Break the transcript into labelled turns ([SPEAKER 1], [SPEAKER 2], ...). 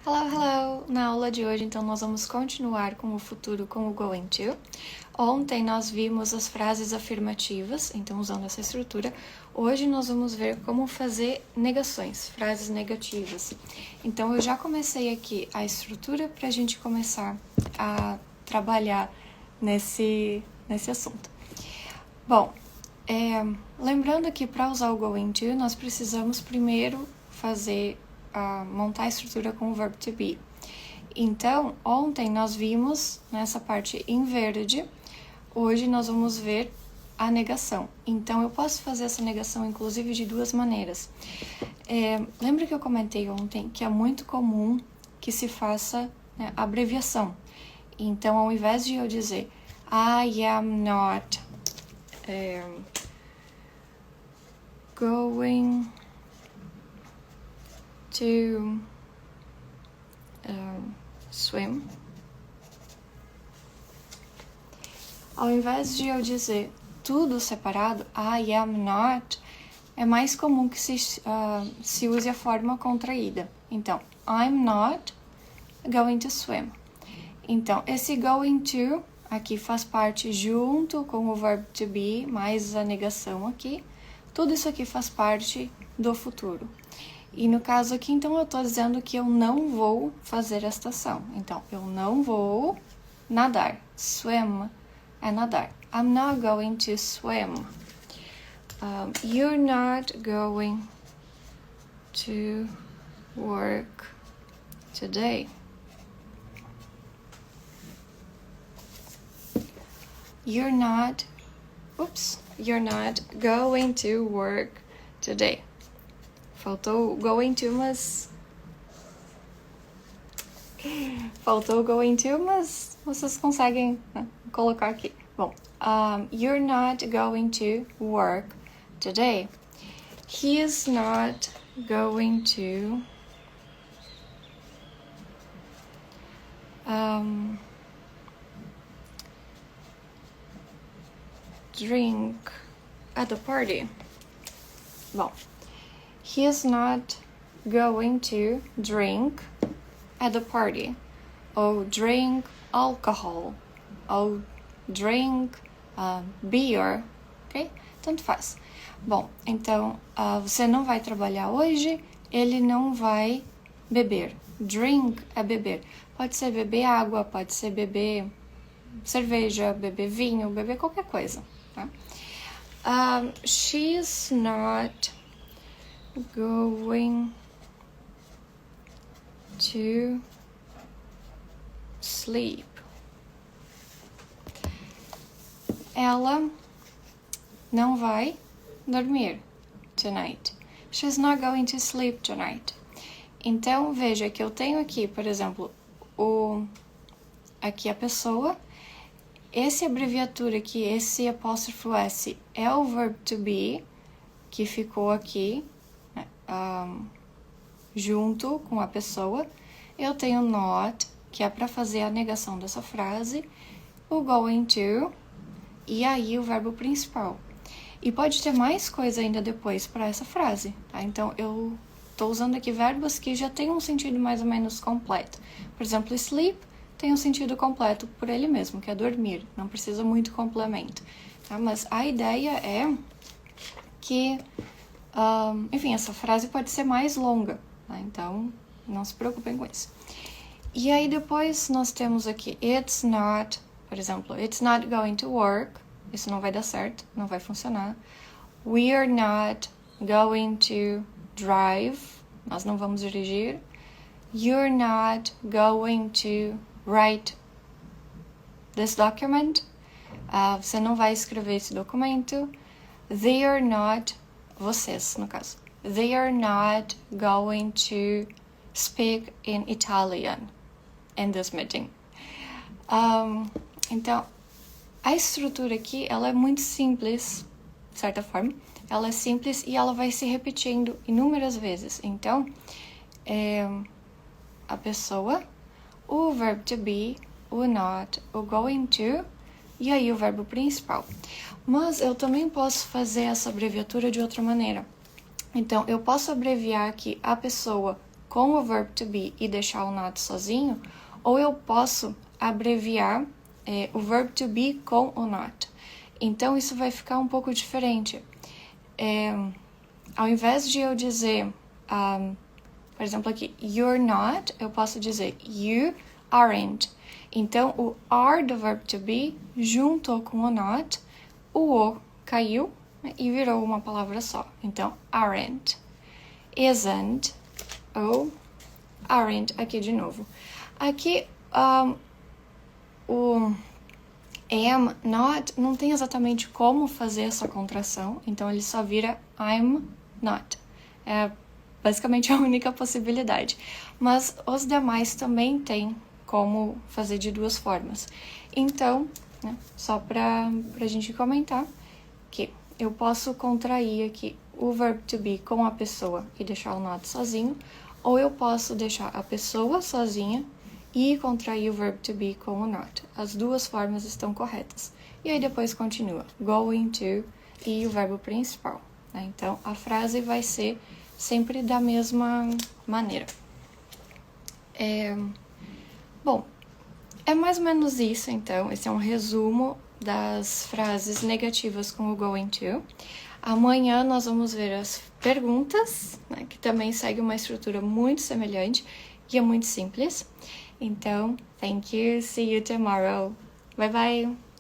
[SPEAKER 1] Hello, hello! Na aula de hoje, então, nós vamos continuar com o futuro com o going to. Ontem nós vimos as frases afirmativas, então usando essa estrutura. Hoje nós vamos ver como fazer negações, frases negativas. Então eu já comecei aqui a estrutura para a gente começar a trabalhar nesse assunto. Bom, lembrando que para usar o going to, nós precisamos primeiro montar a estrutura com o verbo to be. Então, ontem nós vimos nessa parte em verde, hoje nós vamos ver a negação. Então, eu posso fazer essa negação, inclusive, de duas maneiras. Lembra que eu comentei ontem que é muito comum que se faça abreviação. Então, ao invés de eu dizer I am not going to swim. Ao invés de eu dizer tudo separado, I am not, é mais comum que se use a forma contraída. Então, I'm not going to swim. Então, esse going to aqui faz parte junto com o verbo to be, mais a negação aqui. Tudo isso aqui faz parte do futuro. E no caso aqui, então, eu estou dizendo que eu não vou fazer esta ação. Então, eu não vou nadar. Swim é nadar. I'm not going to swim. You're not going to work today. You're not going to work today. Faltou going to, mas vocês conseguem colocar aqui. Bom, you're not going to work today. He is not going to drink at the party. Bom, he is not going to drink at the party, or drink alcohol, or drink beer, ok? Tanto faz. Bom, então, você não vai trabalhar hoje, ele não vai beber. Drink é beber. Pode ser beber água, pode ser beber cerveja, beber vinho, beber qualquer coisa, tá? She's not going to sleep. Ela não vai dormir tonight. She's not going to sleep tonight. Então, veja que eu tenho aqui, por exemplo, aqui a pessoa. Esse abreviatura aqui, esse apóstrofo S, é o verbo to be, que ficou aqui, junto com a pessoa. Eu tenho not, que é para fazer a negação dessa frase, o going to, e aí o verbo principal. E pode ter mais coisa ainda depois para essa frase, tá? Então, eu estou usando aqui verbos que já têm um sentido mais ou menos completo. Por exemplo, sleep tem um sentido completo por ele mesmo, que é dormir. Não precisa muito complemento, tá? Mas a ideia é que, enfim, essa frase pode ser mais longa, tá? Então, não se preocupem com isso. E aí depois nós temos aqui it's not, por exemplo, it's not going to work. Isso não vai dar certo, não vai funcionar. We are not going to drive. Nós não vamos dirigir. You're not going to write this document. Você não vai escrever esse documento. They are not, vocês no caso. They are not going to speak in Italian in this meeting. Então, a estrutura aqui, ela é muito simples, de certa forma. Ela é simples e ela vai se repetindo inúmeras vezes. Então, a pessoa, o verbo to be, o not, o going to, e aí o verbo principal. Mas eu também posso fazer essa abreviatura de outra maneira. Então, eu posso abreviar aqui a pessoa com o verb to be e deixar o not sozinho, ou eu posso abreviar o verb to be com o not. Então, isso vai ficar um pouco diferente. Ao invés de eu dizer, por exemplo aqui, you're not, eu posso dizer you aren't. Então, o are do verb to be juntou com o not, o caiu e virou uma palavra só. Então, aren't, isn't ou aren't aqui de novo. Aqui, o am, not, não tem exatamente como fazer essa contração, então ele só vira I'm not. É basicamente a única possibilidade. Mas os demais também têm como fazer de duas formas. Então, né, só para a gente comentar que eu posso contrair aqui o verb to be com a pessoa e deixar o not sozinho, ou eu posso deixar a pessoa sozinha e contrair o verb to be com o not. As duas formas estão corretas. E aí depois continua going to e o verbo principal, né? Então, a frase vai ser sempre da mesma maneira. Bom, é mais ou menos isso, então. Esse é um resumo das frases negativas com o going to. Amanhã nós vamos ver as perguntas, né, que também segue uma estrutura muito semelhante e é muito simples. Então, thank you, see you tomorrow. Bye bye!